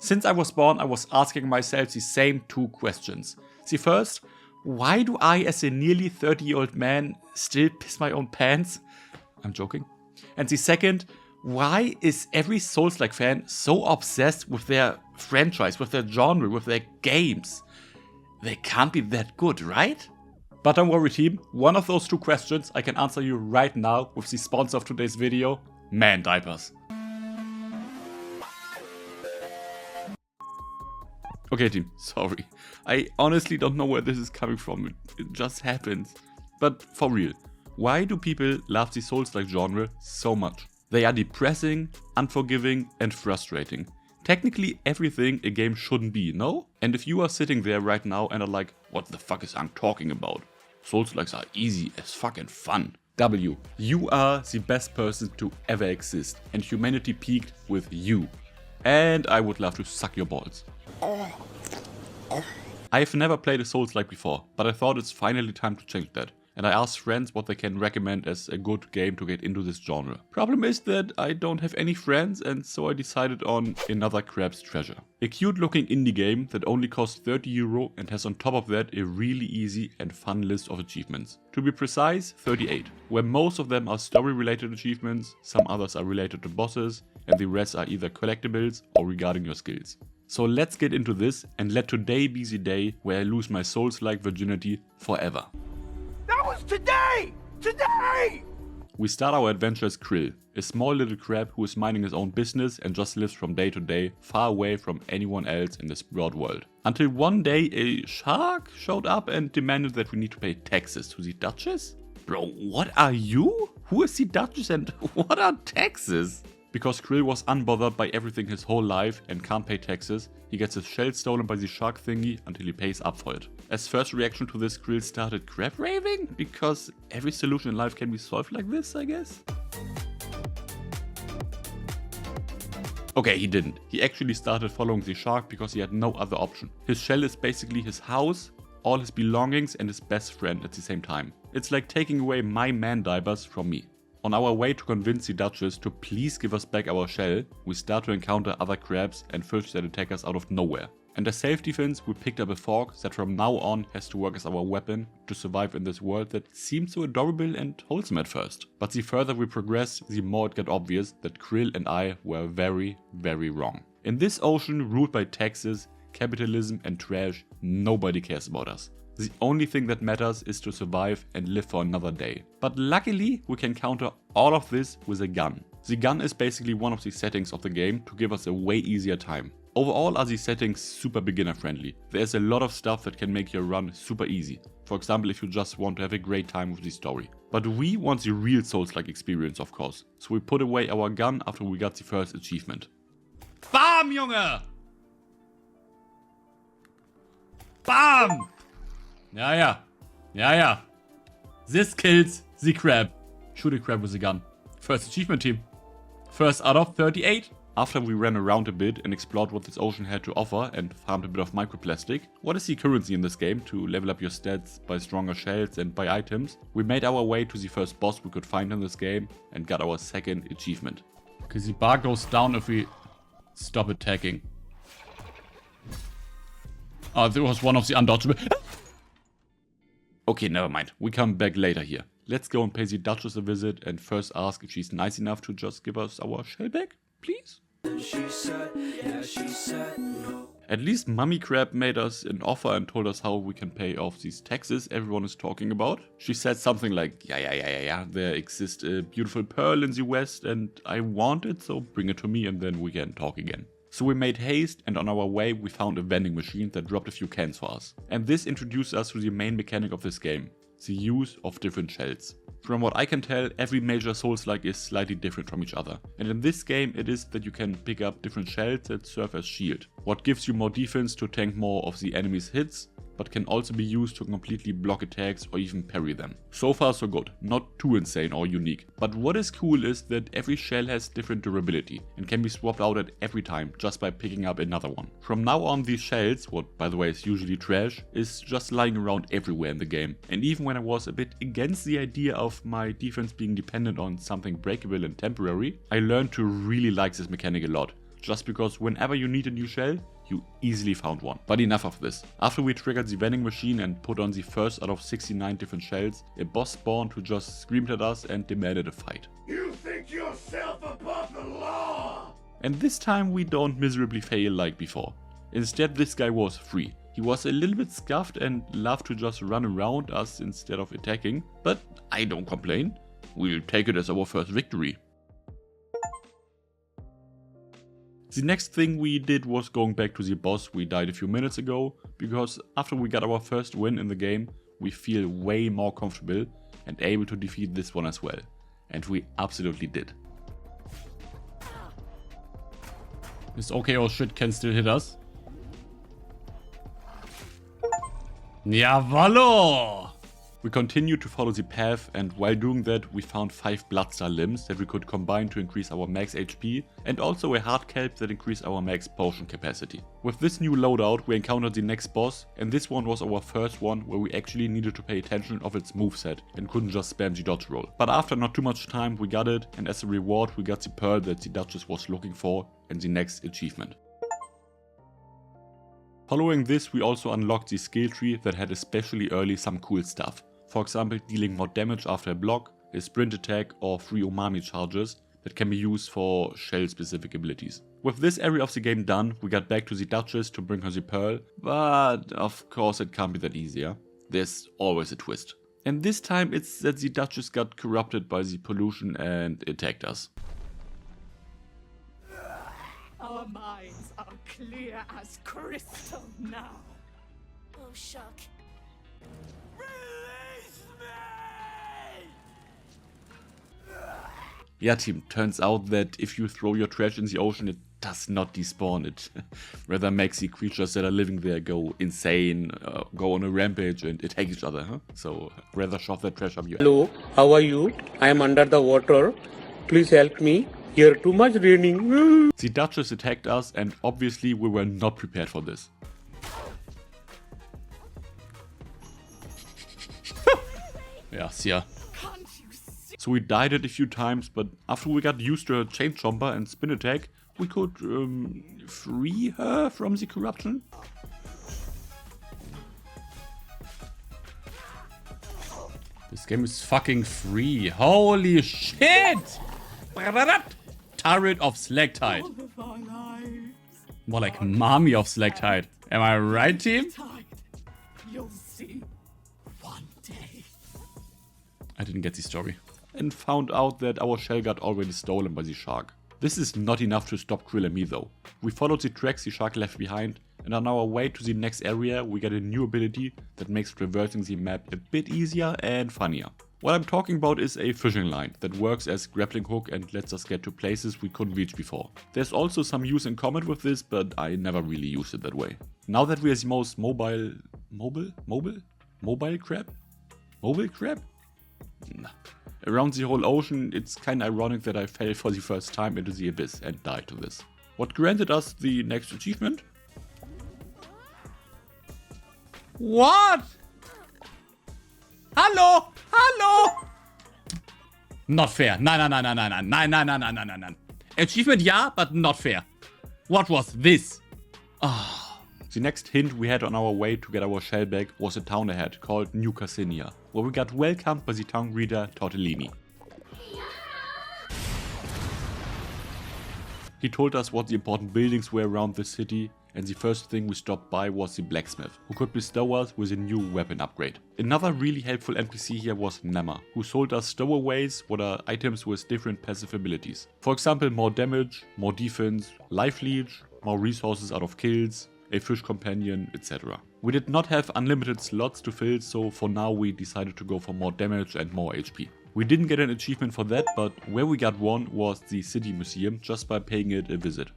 Since I was born, I was asking myself the same two questions. The first, why do I, as a nearly 30-year-old man, still piss my own pants? I'm joking. And the second, why is every Souls-like fan so obsessed with their franchise, with their genre, with their games? They can't be that good, right? But don't worry team, one of those two questions I can answer you right now with the sponsor of today's video, Man Diapers. Okay team, sorry. I honestly don't know where this is coming from, it just happens. But for real, why do people love the Souls-like genre so much? They are depressing, unforgiving and frustrating. Technically everything a game shouldn't be, no? And if you are sitting there right now and are like, what the fuck is I'm talking about? Souls-likes are easy as fucking fun. W, you are the best person to ever exist and humanity peaked with you. And I would love to suck your balls. I've never played a Souls-like before, but I thought it's finally time to change that. And I asked friends what they can recommend as a good game to get into this genre. Problem is that I don't have any friends and so I decided on Another Crab's Treasure. A cute looking indie game that only costs €30 and has on top of that a really easy and fun list of achievements. To be precise, 38, where most of them are story related achievements, some others are related to bosses and the rest are either collectibles or regarding your skills. So let's get into this and let today be the day where I lose my Souls-like virginity forever. That was today! Today! We start our adventure as Krill, a small little crab who is minding his own business and just lives from day to day, far away from anyone else in this broad world. Until one day a shark showed up and demanded that we need to pay taxes to the Duchess? Bro, what are you? Who is the Duchess and what are taxes? Because Krill was unbothered by everything his whole life and can't pay taxes, he gets his shell stolen by the shark thingy until he pays up for it. As first reaction to this, Krill started crab raving, because every solution in life can be solved like this, I guess? Okay, he didn't. He actually started following the shark because he had no other option. His shell is basically his house, all his belongings and his best friend at the same time. It's like taking away my man diapers from me. On our way to convince the Duchess to please give us back our shell, we start to encounter other crabs and fish that attack us out of nowhere. And as self-defense, we picked up a fork that from now on has to work as our weapon to survive in this world that seems so adorable and wholesome at first. But the further we progress, the more it got obvious that Krill and I were very, very wrong. In this ocean ruled by taxes, capitalism and trash, nobody cares about us. The only thing that matters is to survive and live for another day. But luckily, we can counter all of this with a gun. The gun is basically one of the settings of the game to give us a way easier time. Overall are these settings super beginner friendly. There's a lot of stuff that can make your run super easy. For example, if you just want to have a great time with the story. But we want the real Souls-like experience, of course. So we put away our gun after we got the first achievement. BAM, Junge! BAM! Ja. This kills the crab. Shoot a crab with a gun. First achievement team. First out of 38. After we ran around a bit and explored what this ocean had to offer and farmed a bit of microplastic, what is the currency in this game to level up your stats, buy stronger shells and buy items, we made our way to the first boss we could find in this game and got our second achievement. Because the bar goes down if we stop attacking. Oh, that was one of the undodgeable. Okay, never mind. We come back later here. Let's go and pay the Duchess a visit and first ask if she's nice enough to just give us our shell back, please? She said no. At least Mummy Crab made us an offer and told us how we can pay off these taxes everyone is talking about. She said something like, yeah, there exists a beautiful pearl in the west and I want it, so bring it to me and then we can talk again. So we made haste and on our way we found a vending machine that dropped a few cans for us. And this introduced us to the main mechanic of this game, the use of different shells. From what I can tell, every major Souls-like is slightly different from each other. And in this game it is that you can pick up different shells that serve as shield. What gives you more defense to tank more of the enemy's hits, but can also be used to completely block attacks or even parry them. So far so good, not too insane or unique. But what is cool is that every shell has different durability and can be swapped out at every time just by picking up another one. From now on these shells, what by the way is usually trash, is just lying around everywhere in the game. And even when I was a bit against the idea of my defense being dependent on something breakable and temporary, I learned to really like this mechanic a lot. just because whenever you need a new shell, you easily found one. But enough of this. After we triggered the vending machine and put on the first out of 69 different shells, a boss spawned who just screamed at us and demanded a fight. You think yourself above the law? And this time we don't miserably fail like before. Instead, this guy was free. He was a little bit scuffed and loved to just run around us instead of attacking, but I don't complain. We'll take it as our first victory. The next thing we did was going back to the boss we died a few minutes ago, because after we got our first win in the game, we feel way more comfortable and able to defeat this one as well. And we absolutely did. This OKO shit can still hit us. Jawollo! We continued to follow the path, and while doing that we found 5 Bloodstar limbs that we could combine to increase our max HP, and also a hard kelp that increased our max potion capacity. With this new loadout we encountered the next boss, and this one was our first one where we actually needed to pay attention of its moveset and couldn't just spam the dodge roll. But after not too much time we got it, and as a reward we got the pearl that the Duchess was looking for and the next achievement. Following this we also unlocked the skill tree that had especially early some cool stuff. For example, dealing more damage after a block, a sprint attack or 3 umami charges that can be used for shell specific abilities. With this area of the game done, we got back to the Duchess to bring her the pearl, but of course it can't be that easy, yeah? There's always a twist. And this time it's that the Duchess got corrupted by the pollution and attacked us. Our minds are clear as crystal now. Oh, shuck. Release me! Yeah team, turns out that if you throw your trash in the ocean it does not despawn, it rather makes the creatures that are living there go insane, go on a rampage and attack each other, huh? So rather shove that trash up your ass. Hello, how are you? I am under the water. Please help me. Here too much raining. The Duchess attacked us and obviously we were not prepared for this. Yeah, see ya. Can't you see? So we died it a few times, but after we got used to her chain chomper and spin attack, we could free her from the corruption. This game is fucking free. Holy shit! Turret of Slaktide. All of our lives More like Mommy of Slaktide. Am I right, team? tied. You'll see one day. I didn't get the story. And found out that our shell got already stolen by the shark. This is not enough to stop Krill and me though. We followed the tracks the shark left behind, and on our way to the next area we get a new ability that makes traversing the map a bit easier and funnier. What I'm talking about is a fishing line that works as grappling hook and lets us get to places we couldn't reach before. There's also some use in common with this, but I never really used it that way. Now that we are the most mobile crab? Mobile crab? Nah. Around the whole ocean, it's kinda ironic that I fell for the first time into the abyss and died to this. What granted us the next achievement? What? Hallo? Hallo? Not fair. Nein. Achievement, yeah, but not fair. What was this? The next hint we had on our way to get our shell back was a town ahead called New Cassinia, where we got welcomed by the town greeter Tortellini. He told us what the important buildings were around the city, and the first thing we stopped by was the blacksmith, who could bestow us with a new weapon upgrade. Another really helpful NPC here was Nemma, who sold us stowaways, what are items with different passive abilities. For example, more damage, more defense, life leech, more resources out of kills, a fish companion, etc. We did not have unlimited slots to fill, so for now we decided to go for more damage and more HP. We didn't get an achievement for that, but where we got one was the city museum just by paying it a visit.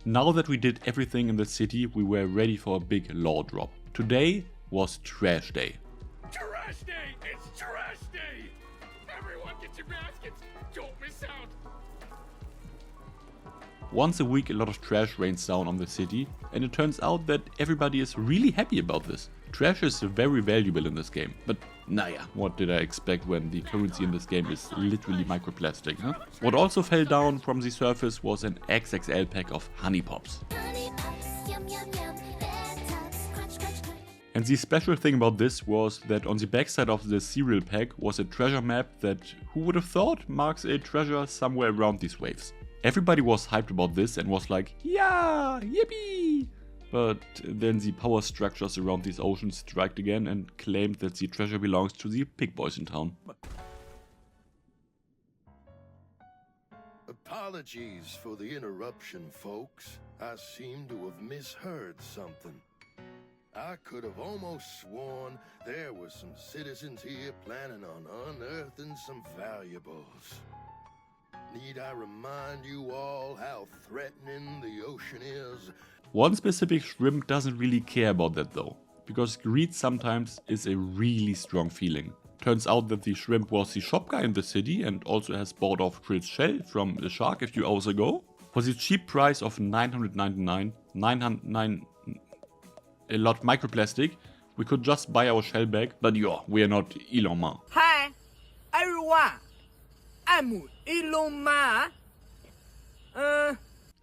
Now that we did everything in the city, we were ready for a big lore drop. Today was Trash Day. Trash day! It's trash day! Everyone get your baskets! Don't miss out! Once a week a lot of trash rains down on the city, and it turns out that everybody is really happy about this. Trash is very valuable in this game, but naja, what did I expect when the currency in this game is literally microplastic, huh? What also fell down from the surface was an XXL pack of honey pops. Honey pops, yum yum yum. Red tops, crunch crunch crunch. And the special thing about this was that on the backside of the cereal pack was a treasure map that, who would have thought, marks a treasure somewhere around these waves. Everybody was hyped about this and was like, yeah, yippee! But then the power structures around these oceans striked again and claimed that the treasure belongs to the pig boys in town. Apologies for the interruption, folks. I seem to have misheard something. I could have almost sworn there were some citizens here planning on unearthing some valuables. Need I remind you all how threatening the ocean is? One specific shrimp doesn't really care about that though, because greed sometimes is a really strong feeling. Turns out that the shrimp was the shop guy in the city and also has bought off Krill's shell from the shark a few hours ago. For the cheap price of 999, a lot microplastic, we could just buy our shell back, but yeah, we are not Elon Musk. Hi, everyone. I'm Elon Musk.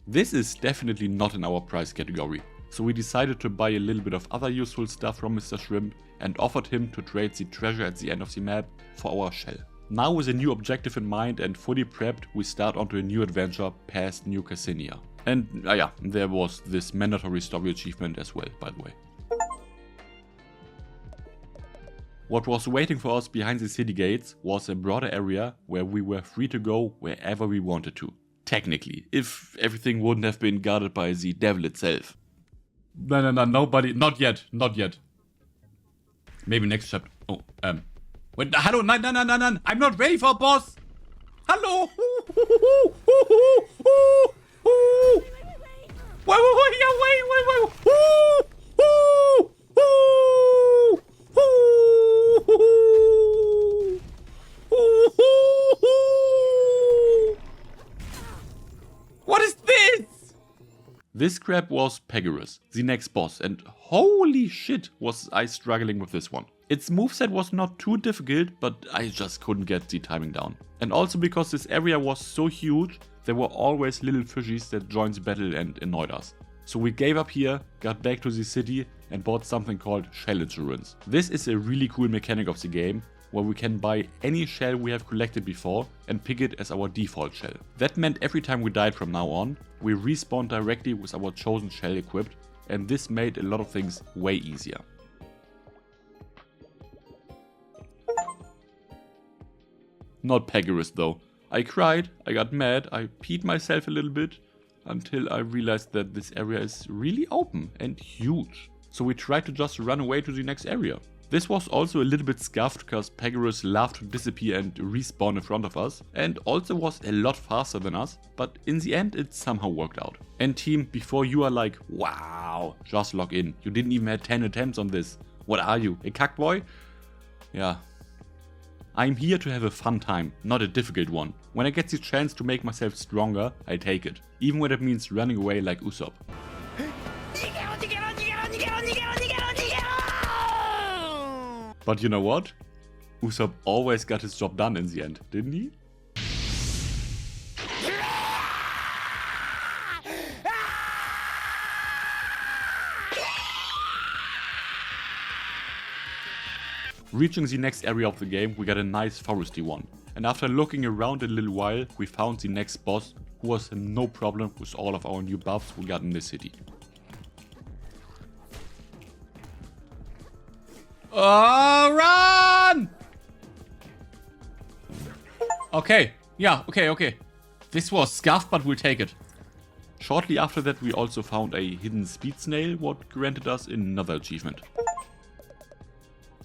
This is definitely not in our price category, so we decided to buy a little bit of other useful stuff from Mr. Shrimp and offered him to trade the treasure at the end of the map for our shell. Now with a new objective in mind and fully prepped, we start onto a new adventure past New Cassinia. And yeah, there was this mandatory story achievement as well, by the way. What was waiting for us behind the city gates was a broader area where we were free to go wherever we wanted to. Technically, if everything wouldn't have been guarded by the devil itself. No, nobody, not yet. Maybe next chapter. Oh, wait, hello, no, I'm not ready for a boss. Hello. What is this? This crab was Pegasus, the next boss, and holy shit was I struggling with this one. Its moveset was not too difficult, but I just couldn't get the timing down. And also because this area was so huge, there were always little fishies that joined the battle and annoyed us. So we gave up here, got back to the city and bought something called shell insurance. This is a really cool mechanic of the game, where we can buy any shell we have collected before and pick it as our default shell. That meant every time we died from now on, we respawned directly with our chosen shell equipped, and this made a lot of things way easier. Not Pegasus though. I cried, I got mad, I peed myself a little bit, until I realized that this area is really open and huge. So we tried to just run away to the next area. This was also a little bit scuffed because Pegasus loved to disappear and respawn in front of us, and also was a lot faster than us, but in the end it somehow worked out. And team, before you are like, wow, just log in, you didn't even have 10 attempts on this. What are you, a cuckboy? Yeah. I'm here to have a fun time, not a difficult one. When I get the chance to make myself stronger, I take it. Even when it means running away like Usopp. But you know what? Usopp always got his job done in the end, didn't he? Reaching the next area of the game, we got a nice foresty one. And after looking around a little while, we found the next boss, who was no problem with all of our new buffs we got in this city. Oh, run! Okay, yeah, okay. This was scuffed, but we'll take it. Shortly after that, we also found a hidden speed snail, what granted us another achievement.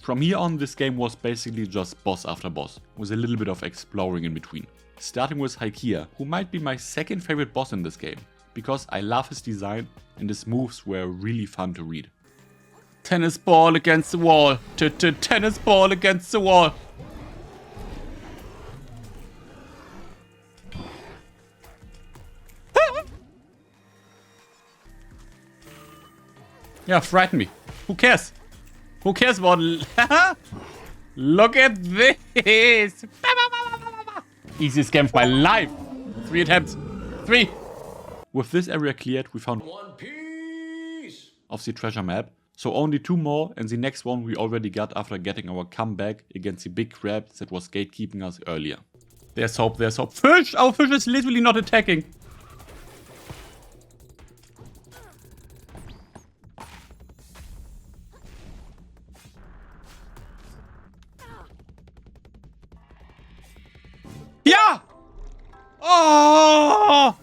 From here on, this game was basically just boss after boss, with a little bit of exploring in between. Starting with Haikia, who might be my second favorite boss in this game, because I love his design and his moves were really fun to read. Tennis ball against the wall. Tennis ball against the wall. Yeah, frighten me. Who cares? Who cares about... Look at this! Easiest game of my life! 3 attempts. 3! With this area cleared, we found one piece of the treasure map. So only 2 more, and the next one we already got after getting our comeback against the big crab that was gatekeeping us earlier. There's hope, there's hope. Fish! Our fish is literally not attacking. Yeah! Oh!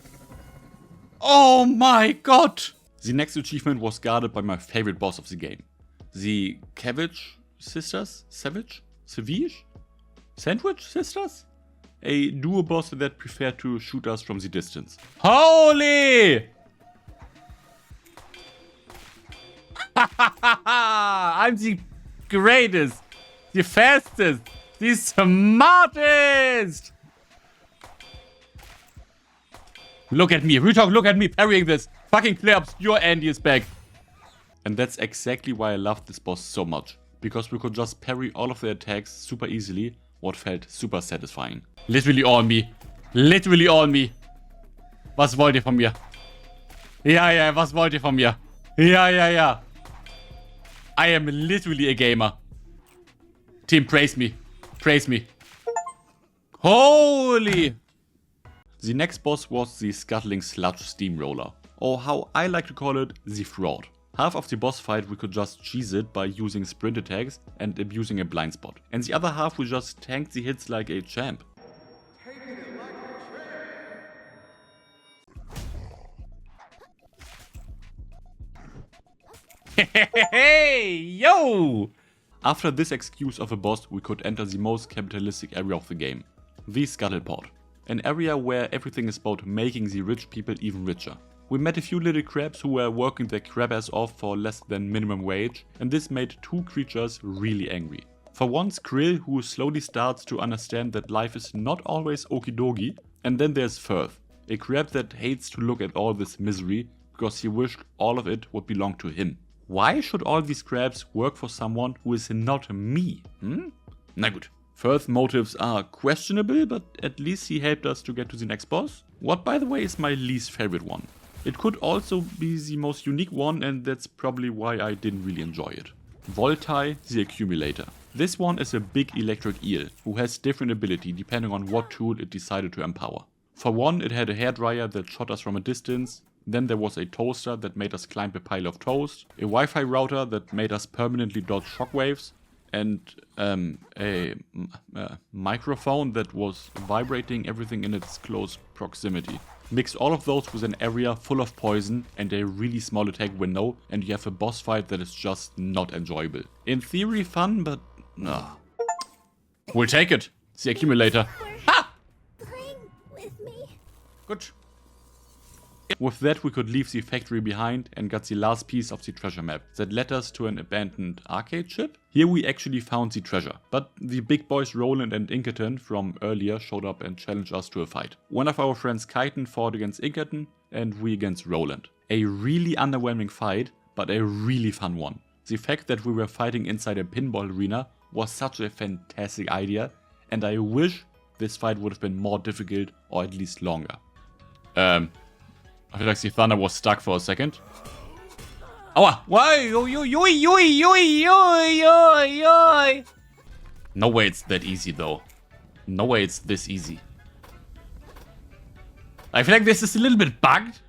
Oh my god! The next achievement was guarded by my favorite boss of the game. The Cabbage Sisters? Savage? Sandwich Sisters? A duo boss that prefer to shoot us from the distance. Holy! I'm the greatest, the fastest, the smartest! Look at me, Retalk, look at me parrying this. Fucking clear obscure Andy is back. And that's exactly why I loved this boss so much. Because we could just parry all of the attacks super easily, what felt super satisfying. Literally all me. Literally all me. Was wollt ihr von mir? Ja, ja, was wollt ihr von mir? Ja, ja, ja. I am literally a gamer. Team, praise me. Praise me. Holy! The next boss was the scuttling sludge steamroller, or how I like to call it, the fraud. Half of the boss fight we could just cheese it by using sprint attacks and abusing a blind spot, and the other half we just tanked the hits like a champ. Hey, yo! After this excuse of a boss, we could enter the most capitalistic area of the game, the Scuttleport. An area where everything is about making the rich people even richer. We met a few little crabs who were working their crab ass off for less than minimum wage, and this made 2 creatures really angry. For once, Krill, who slowly starts to understand that life is not always okie dokie, and then there's Firth, a crab that hates to look at all this misery because he wished all of it would belong to him. Why should all these crabs work for someone who is not me? Na gut. Firth's motives are questionable, but at least he helped us to get to the next boss. What, by the way, is my least favorite one. It could also be the most unique one, and that's probably why I didn't really enjoy it. Voltai, the Accumulator. This one is a big electric eel, who has different ability depending on what tool it decided to empower. For one, it had a hairdryer that shot us from a distance. Then there was a toaster that made us climb a pile of toast, a Wi-Fi router that made us permanently dodge shockwaves, and a microphone that was vibrating everything in its close proximity. Mix all of those with an area full of poison and a really small attack window, and you have a boss fight that is just not enjoyable. In theory fun, but we'll take it. The Accumulator. Ha! Playing with me. Good. With that we could leave the factory behind and got the last piece of the treasure map that led us to an abandoned arcade chip. Here we actually found the treasure, but the big boys Roland and Inkerton from earlier showed up and challenged us to a fight. One of our friends Kaiten fought against Inkerton and we against Roland. A really underwhelming fight, but a really fun one. The fact that we were fighting inside a pinball arena was such a fantastic idea, and I wish this fight would have been more difficult or at least longer. I feel like the thunder was stuck for a second. Aua! Why? No way it's that easy though. No way it's this easy. I feel like this is a little bit bugged.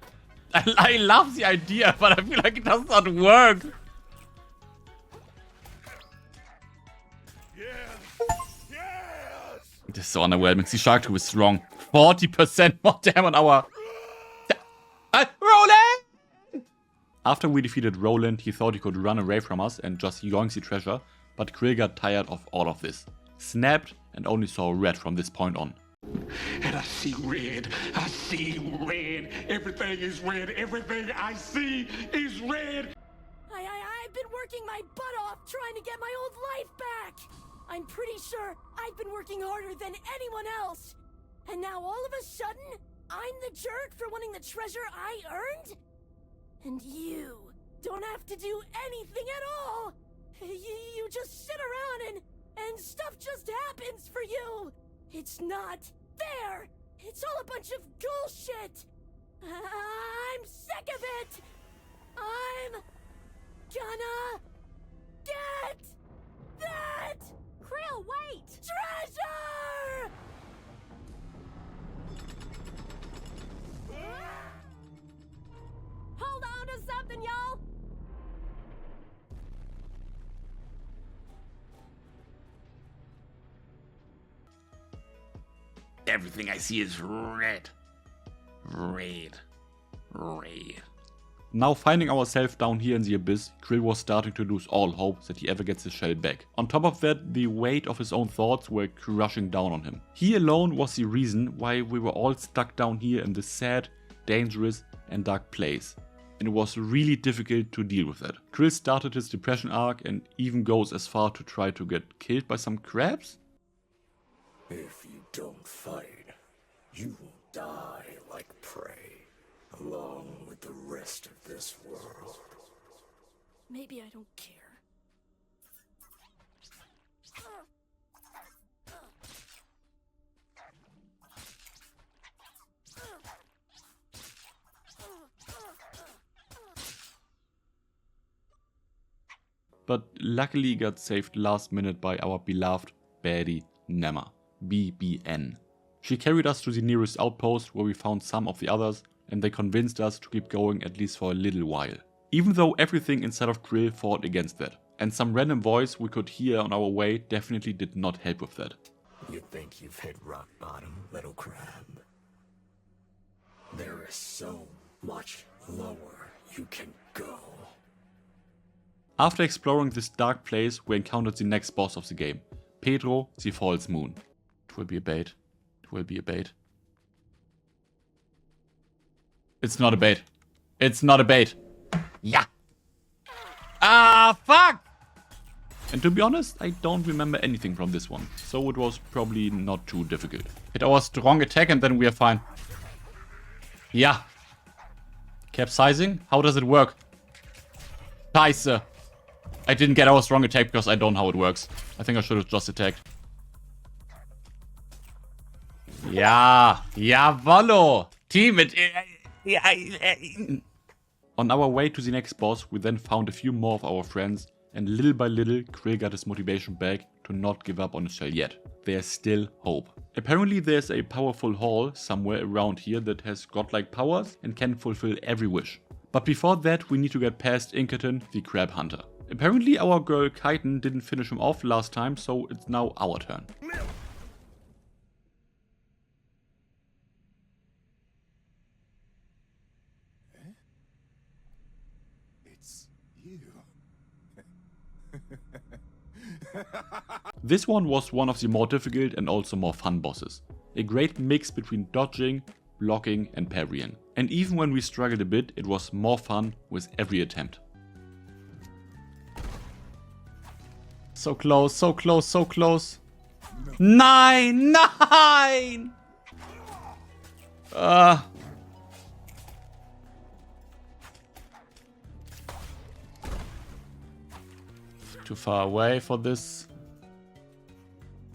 I love the idea, but I feel like it does not work. This is so underwhelming. The Shark 2 is strong. 40% more damage on our... Roland! After we defeated Roland, he thought he could run away from us and just yoink the treasure, but Krill got tired of all of this. Snapped and only saw red from this point on. And I see red. I see red. Everything is red. Everything I see is red. I've been working my butt off trying to get my old life back. I'm pretty sure I've been working harder than anyone else. And now all of a sudden, I'm the jerk for wanting the treasure I earned? And you don't have to do anything at all. You just sit around and stuff just happens for you. It's not fair. It's all a bunch of bullshit. I'm sick of it. I'm gonna get that Krill, wait! treasure! Hold on to something, y'all! Everything I see is red. Red. Red. Now finding ourselves down here in the abyss, Krill was starting to lose all hope that he ever gets his shell back. On top of that, the weight of his own thoughts were crushing down on him. He alone was the reason why we were all stuck down here in this sad, dangerous and dark place. And it was really difficult to deal with that. Krill started his depression arc and even goes as far to try to get killed by some crabs? If you don't fight, you will die like prey, along with the rest of this world. Maybe I don't care. But luckily got saved last minute by our beloved baddie Nema, BBN. She carried us to the nearest outpost where we found some of the others and they convinced us to keep going at least for a little while. Even though everything inside of Krill fought against that. And some random voice we could hear on our way definitely did not help with that. You think you've hit rock bottom, little crab? There is so much lower you can go. After exploring this dark place, we encountered the next boss of the game, Pedro the False Moon. It will be a bait. It will be a bait. It's not a bait. It's not a bait. Yeah. Ah, fuck! And to be honest, I don't remember anything from this one, so it was probably not too difficult. Hit our strong attack and then we are fine. Yeah. Capsizing? How does it work? Scheiße. I didn't get our strong attack because I don't know how it works. I think I should have just attacked. Yeah. Jawollo. Team it. On our way to the next boss, we then found a few more of our friends, and little by little, Krill got his motivation back to not give up on his shell yet. There's still hope. Apparently there's a powerful hall somewhere around here that has godlike powers and can fulfill every wish. But before that, we need to get past Inkerton, the crab hunter. Apparently our girl Kaiten didn't finish him off last time, so it's now our turn. It's you. This one was one of the more difficult and also more fun bosses. A great mix between dodging, blocking and parrying. And even when we struggled a bit, it was more fun with every attempt. So close, so close, so close. Nine! Too far away for this.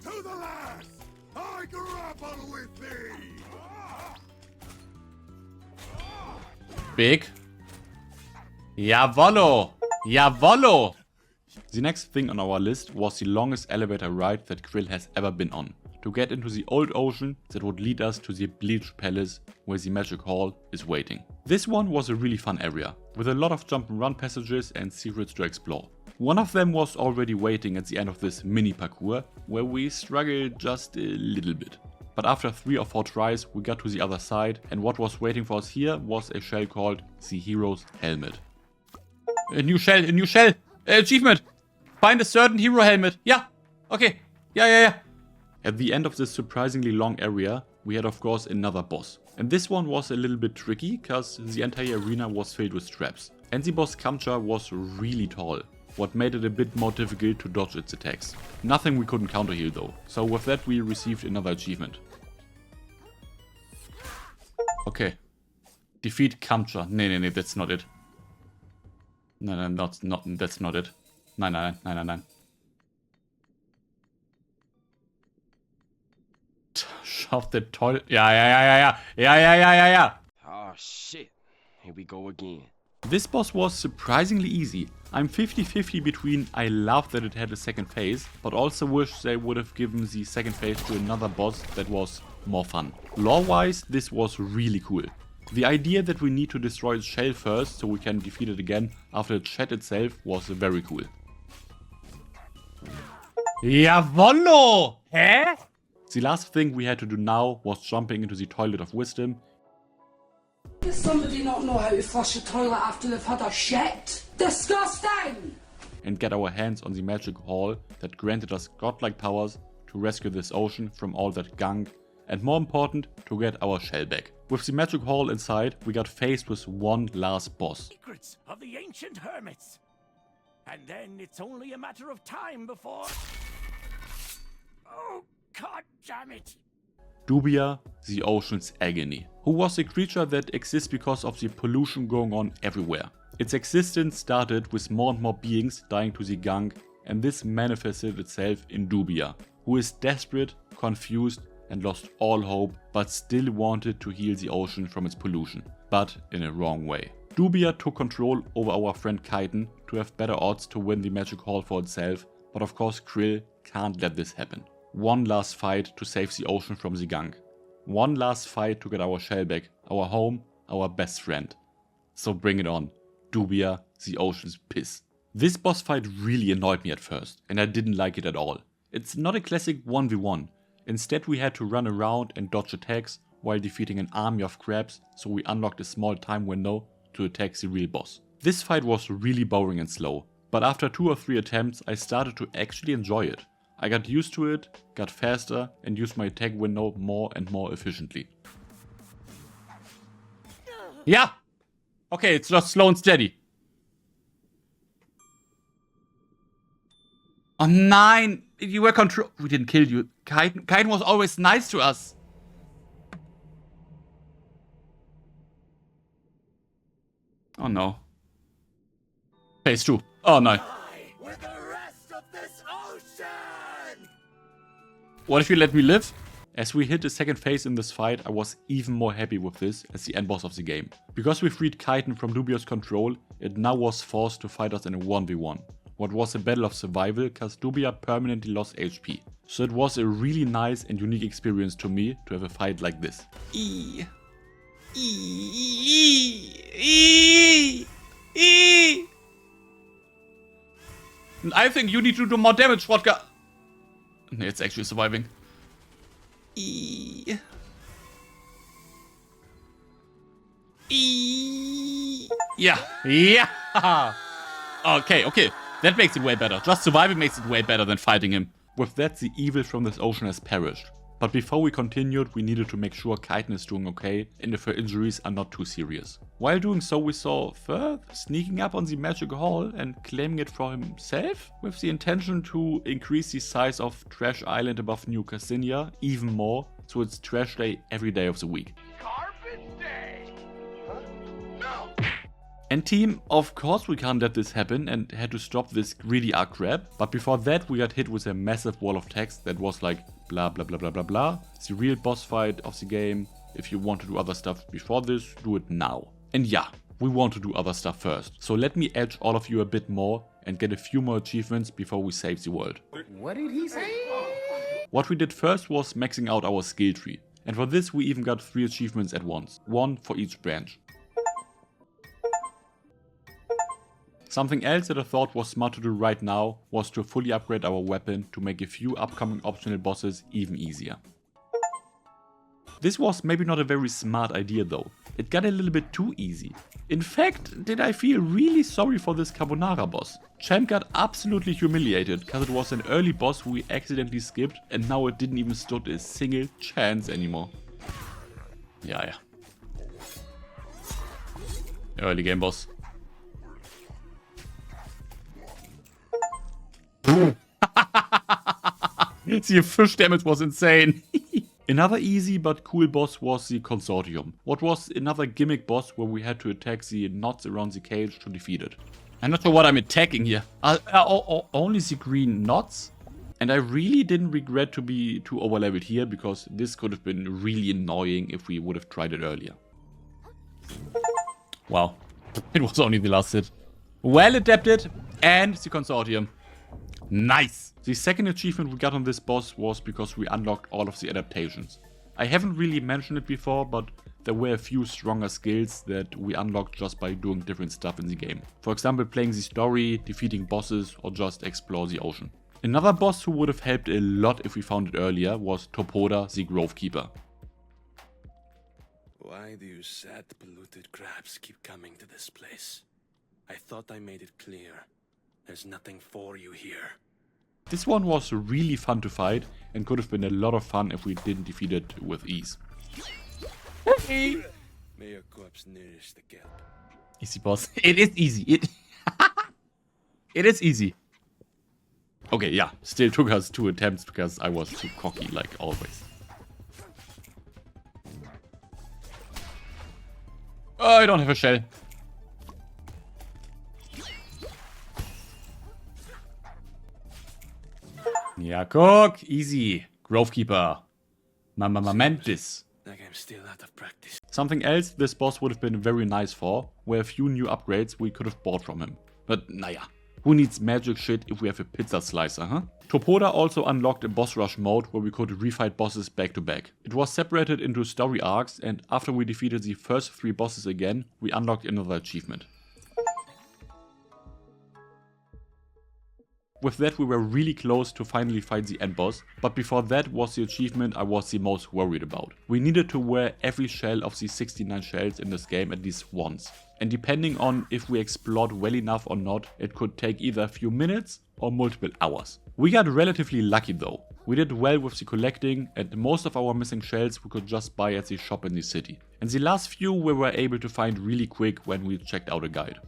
To the last, I grapple with thee. Big. Jawollo! Jawollo! The next thing on our list was the longest elevator ride that Krill has ever been on. To get into the old ocean that would lead us to the Bleach Palace where the Magic Hall is waiting. This one was a really fun area, with a lot of jump and run passages and secrets to explore. One of them was already waiting at the end of this mini parkour, where we struggled just a little bit. But after 3 or 4 tries we got to the other side, and what was waiting for us here was a shell called the Hero's Helmet. A new shell! Achievement! Find a certain hero helmet! Yeah! Okay! Yeah! At the end of this surprisingly long area, we had of course another boss. And this one was a little bit tricky, cause the entire arena was filled with traps. And the boss Kamcha was really tall, what made it a bit more difficult to dodge its attacks. Nothing we couldn't counter heal though, so with that we received another achievement. Okay. Defeat Kamcha. Nee, that's not it. No, that's not it. Nein, nein, nein, nein, nein. Schaut der toll. Ja, ja, ja, ja, ja. Ja, ja, ja, ja, ja. Oh shit. Here we go again. This boss was surprisingly easy. I'm 50-50 between I love that it had a second phase, but also wish they would have given the second phase to another boss that was more fun. Lore-wise, this was really cool. The idea that we need to destroy its shell first so we can defeat it again after it shed itself was very cool. Jawollo! Hä? The last thing we had to do now was jumping into the toilet of wisdom. Does somebody not know how to flush a toilet after they've had a shit? Disgusting! And get our hands on the magic hall that granted us godlike powers to rescue this ocean from all that gunk, and more important, to get our shell back. With the magic hall inside, we got faced with one last boss. Secrets of the ancient hermits. And then it's only a matter of time before... Oh, god damn it! Dubia, the ocean's agony, who was a creature that exists because of the pollution going on everywhere. Its existence started with more and more beings dying to the gunk, and this manifested itself in Dubia, who is desperate, confused, and lost all hope, but still wanted to heal the ocean from its pollution, but in a wrong way. Dubia took control over our friend Kaiten to have better odds to win the magic hall for itself, but of course Krill can't let this happen. One last fight to save the ocean from the gunk. One last fight to get our shell back, our home, our best friend. So bring it on. Dubia, the ocean's piss. This boss fight really annoyed me at first, and I didn't like it at all. It's not a classic 1v1. Instead we had to run around and dodge attacks while defeating an army of crabs, so we unlocked a small time window to attack the real boss. This fight was really boring and slow, but after 2 or 3 attempts I started to actually enjoy it. I got used to it, got faster, and used my attack window more and more efficiently. Yeah! Okay, it's just slow and steady. Oh nein! You were control- We didn't kill you. Kaiten was always nice to us. Oh no. Phase 2. Oh no. With the rest of this ocean! What if you let me live? As we hit the second phase in this fight, I was even more happy with this as the end boss of the game. Because we freed Kaiten from Dubia's control, it now was forced to fight us in a 1v1. What was a battle of survival cause Dubia permanently lost HP. So it was a really nice and unique experience to me to have a fight like this. I think you need to do more damage, Vodka. It's actually surviving. Yeah. Yeah. Okay. That makes it way better. Just surviving makes it way better than fighting him. With that, the evil from this ocean has perished. But before we continued, we needed to make sure Kaiten is doing okay and if her injuries are not too serious. While doing so, we saw Firth sneaking up on the magic hall and claiming it for himself, with the intention to increase the size of Trash Island above New Cassinia even more, so it's trash day every day of the week. Carpet day! Huh? No! And team, of course we can't let this happen and had to stop this greedy arc crab, but before that we got hit with a massive wall of text that was like blah blah blah blah blah blah. It's the real boss fight of the game. If you want to do other stuff before this, do it now. And yeah, we want to do other stuff first. So let me edge all of you a bit more and get a few more achievements before we save the world. What did he say? What we did first was maxing out our skill tree. And for this we even got 3 achievements at once, 1 for each branch. Something else that I thought was smart to do right now was to fully upgrade our weapon to make a few upcoming optional bosses even easier. This was maybe not a very smart idea though. It got a little bit too easy. In fact, did I feel really sorry for this Carbonara boss. Champ got absolutely humiliated because it was an early boss we accidentally skipped and now it didn't even stood a single chance anymore. Yeah. Early game boss. The fish damage was insane. Another easy but cool boss was the Consortium. What was another gimmick boss where we had to attack the knots around the cage to defeat it. I'm not sure what I'm attacking here. Only the green knots? And I really didn't regret to be too overleveled here, because this could have been really annoying if we would have tried it earlier. Wow. It was only the last hit. Well adapted, and the consortium. Nice! The second achievement we got on this boss was because we unlocked all of the adaptations. I haven't really mentioned it before, but there were a few stronger skills that we unlocked just by doing different stuff in the game. For example, playing the story, defeating bosses, or just explore the ocean. Another boss who would have helped a lot if we found it earlier was Topoda, the Grove Keeper. Why do you sad, polluted crabs keep coming to this place? I thought I made it clear. There's nothing for you here. This one was really fun to fight and could have been a lot of fun if we didn't defeat it with ease. May your corpse nourish the kelp. Easy boss. It is easy. It is easy. Okay, yeah. Still took us 2 attempts because I was too cocky like always. Oh, I don't have a shell. Yeah, cook. Easy. Grove Keeper. Mama Mantis. Like I'm still out of practice. Something else this boss would have been very nice for were a few new upgrades we could have bought from him. But naja, who needs magic shit if we have a pizza slicer, huh? Topoda also unlocked a boss rush mode where we could refight bosses back to back. It was separated into story arcs, and after we defeated the first 3 bosses again, we unlocked another achievement. With that we were really close to finally fight the end boss, but before that was the achievement I was the most worried about. We needed to wear every shell of the 69 shells in this game at least once. And depending on if we explored well enough or not, it could take either a few minutes or multiple hours. We got relatively lucky though. We did well with the collecting, and most of our missing shells we could just buy at the shop in the city. And the last few we were able to find really quick when we checked out a guide.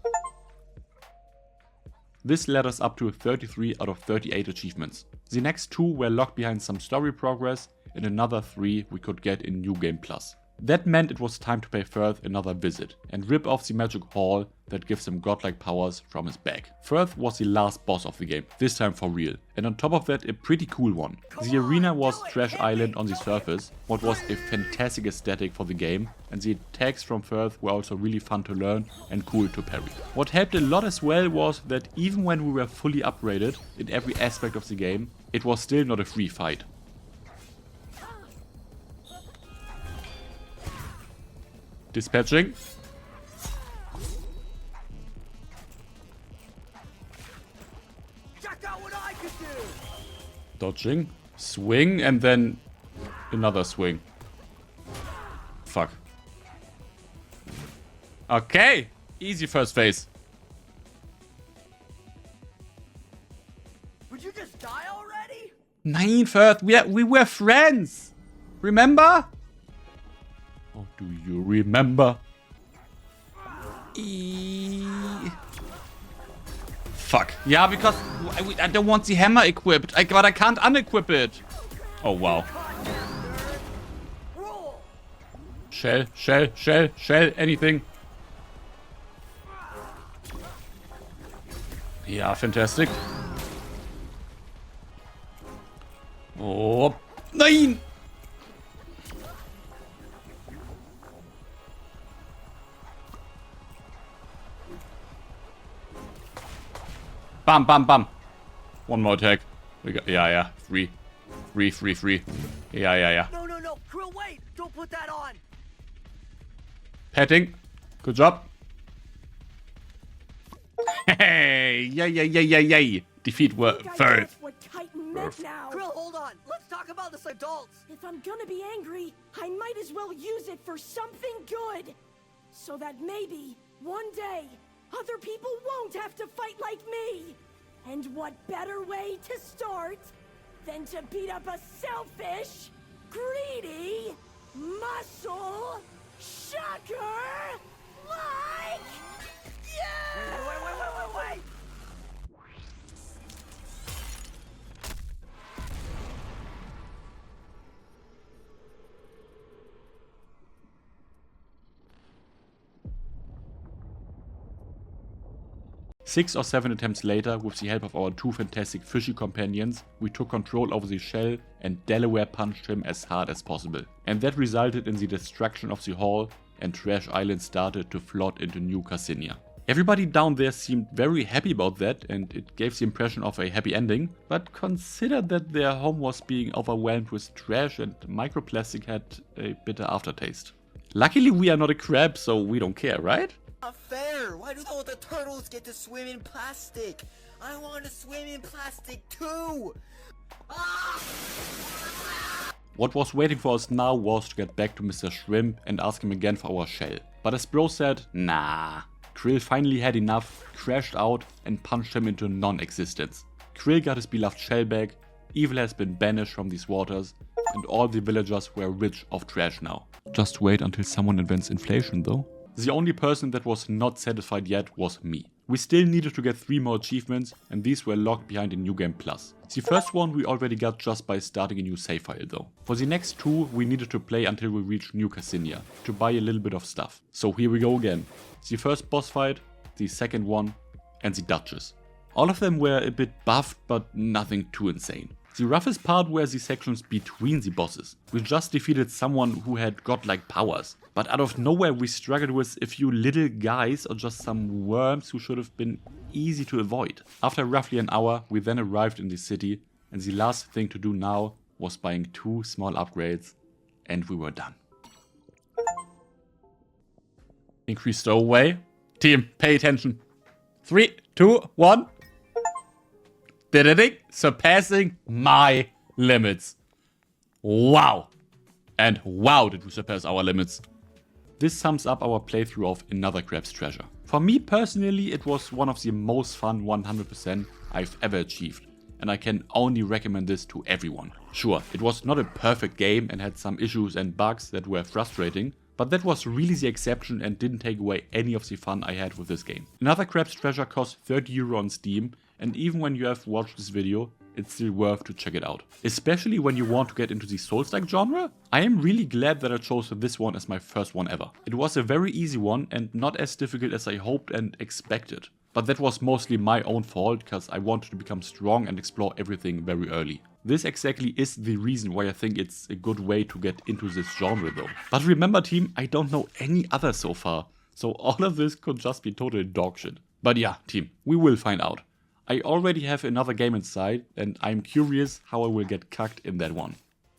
This led us up to 33 out of 38 achievements. The next 2 were locked behind some story progress, and another 3 we could get in New Game Plus. That meant it was time to pay Firth another visit and rip off the magic hall that gives him godlike powers from his bag. Firth was the last boss of the game, this time for real, and on top of that a pretty cool one. The arena was Trash Island on the surface, what was a fantastic aesthetic for the game, and the attacks from Firth were also really fun to learn and cool to parry. What helped a lot as well was that even when we were fully upgraded in every aspect of the game, it was still not a free fight. Dispatching. Check out what I could do. Dodging. Swing and then another swing. Fuck. Okay. Easy first phase. Would you just die already? Nein, Firth. We were friends. Remember? Oh, do you remember? Fuck. Yeah, because I don't want the hammer equipped. But I can't unequip it. Oh, wow. Shell, shell, shell, shell, anything. Yeah, fantastic. Oh, nein! Bam, bam, bam. One more attack. We got, yeah. Free. Yeah. No. Krill, wait. Don't put that on. Petting. Good job. Hey, yay. Defeat Firth. What Titan meant now. Krill, hold on. Let's talk about this adults. If I'm gonna be angry, I might as well use it for something good. So that maybe, one day, other people won't have to fight like me. And what better way to start than to beat up a selfish, greedy, muscle shocker like... Yeah! Wait. 6 or 7 attempts later, with the help of our 2 fantastic fishy companions, we took control over the shell and Delaware punched him as hard as possible. And that resulted in the destruction of the hall, and Trash Island started to float into New Cassinia. Everybody down there seemed very happy about that, and it gave the impression of a happy ending, but consider that their home was being overwhelmed with trash and microplastic had a bitter aftertaste. Luckily we are not a crab, so we don't care, right? Not fair! Why do all the turtles get to swim in plastic? I want to swim in plastic too! What was waiting for us now was to get back to Mr. Shrimp and ask him again for our shell. But as Bro said, nah. Krill finally had enough, crashed out and punched him into non-existence. Krill got his beloved shell back, evil has been banished from these waters, and all the villagers were rich of trash now. Just wait until someone invents inflation though. The only person that was not satisfied yet was me. We still needed to get 3 more achievements, and these were locked behind a New Game Plus. The first one we already got just by starting a new save file though. For the next 2 we needed to play until we reached New Cassinia, to buy a little bit of stuff. So here we go again. The first boss fight, the second one, and the Duchess. All of them were a bit buffed, but nothing too insane. The roughest part were the sections between the bosses. We just defeated someone who had godlike powers. But out of nowhere we struggled with a few little guys or just some worms who should have been easy to avoid. After roughly an hour we then arrived in the city, and the last thing to do now was buying 2 small upgrades, and we were done. Increase stowaway. Team, pay attention. 3, 2, 1. Surpassing my limits. Wow. And wow did we surpass our limits. This sums up our playthrough of Another Crab's Treasure. For me personally, it was one of the most fun 100% I've ever achieved, and I can only recommend this to everyone. Sure, it was not a perfect game and had some issues and bugs that were frustrating, but that was really the exception and didn't take away any of the fun I had with this game. Another Crab's Treasure costs €30 on Steam, and even when you have watched this video, it's still worth to check it out. Especially when you want to get into the Souls-like genre. I am really glad that I chose this one as my first one ever. It was a very easy one and not as difficult as I hoped and expected. But that was mostly my own fault, because I wanted to become strong and explore everything very early. This exactly is the reason why I think it's a good way to get into this genre though. But remember team, I don't know any other so far. So all of this could just be total dog shit. But yeah team, we will find out. I already have another game inside, and I'm curious how I will get cucked in that one.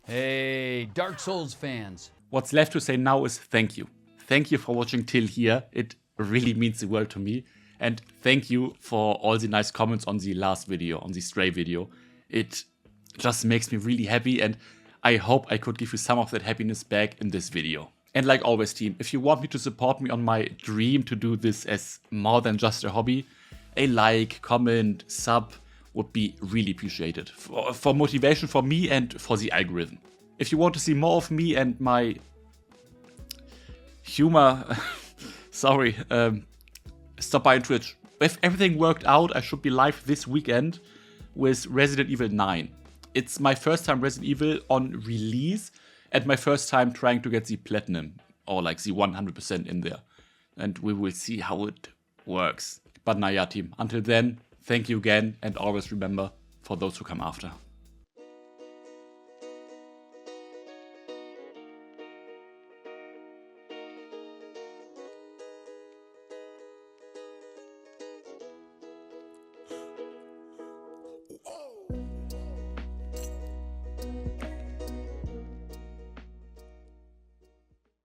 Hey, Dark Souls fans. What's left to say now is thank you. Thank you for watching till here. It really means the world to me. And thank you for all the nice comments on the last video, on the Stray video. It just makes me really happy, and I hope I could give you some of that happiness back in this video. And like always team, if you want me to support me on my dream to do this as more than just a hobby, a like, comment, sub would be really appreciated for motivation for me and for the algorithm. If you want to see more of me and my humor, sorry, stop by on Twitch. If everything worked out, I should be live this weekend with Resident Evil 9. It's my first time Resident Evil on release and my first time trying to get the platinum or like the 100% in there. And we will see how it works. But now yeah team, until then, thank you again, and always remember, for those who come after.